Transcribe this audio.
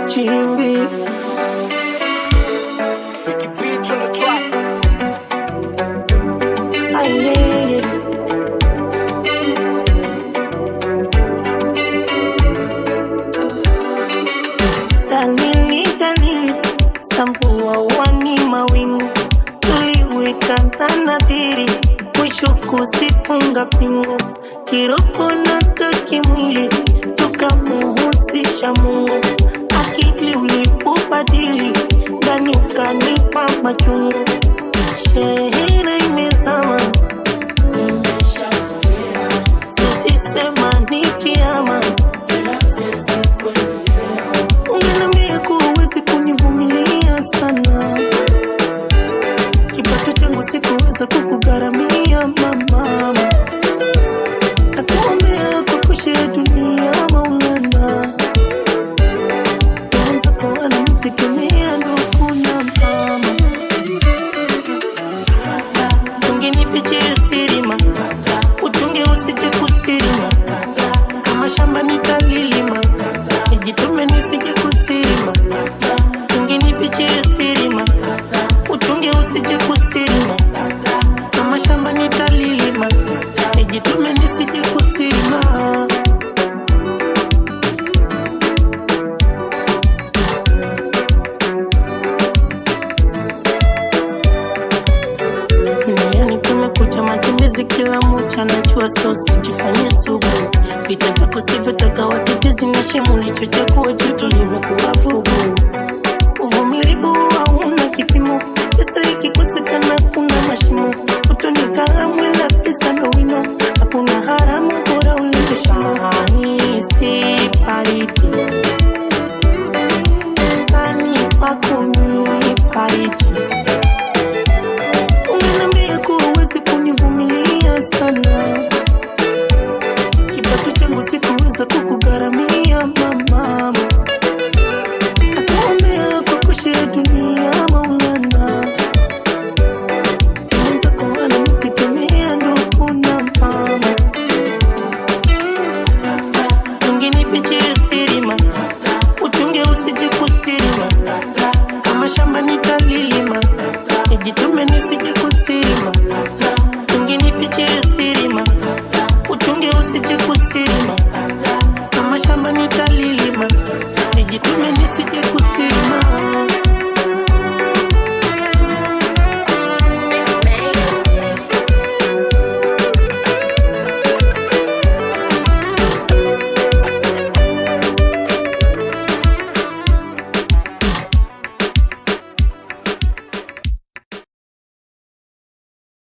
Chimbi. Aye. Dani sambua wani mawingu tuliweka nadhiri mwisho kusifunga pingu kiroko na kimwili tukamuhusisha Mungu akili ulipobadili ndani ukanipa machungu shehera imezama sisi sema ni kiama ungenambia kuwezi kunivumilia sana kipato changu sikuweza kukugharamia mama nakuombea kukushia dunia maulana kwanza kwa anamtegemea ndo kuna mama ungenifichia sirima uchunge usije kusirima kama shamba nitalilima nijitume nisije kusirima ungenifichia sirima uchunge usije kusirima kama shamba nitalilima nijitume nisije kusirima duniani kumekucha matembezi kila mmoja najua so usijifanye sugu vita vyako sivyotaka watetezi na shemu lichochakua joto limekuwa vugu uvumilivu hauna kipimo pesa ikikosekana kuna mashimo utoni kalamu ila pesa ndo wino hakuna haramu bora ulinde shimo si pariti kani wakuni fariji ungenambia kuwa huwezi kunivumilia sana kipato changu sikuweza kukugharamia mama nakuombea kukushia dunia maulana kwanza kwa anamtegemea ndo kuna mama ungenifichia sirima uchunge usije kusirima kama shamba nitalilima nijitume nisije kusirima ungenifichia sirima uchunge usije kusirima kama shamba nitalilima nijitume nisije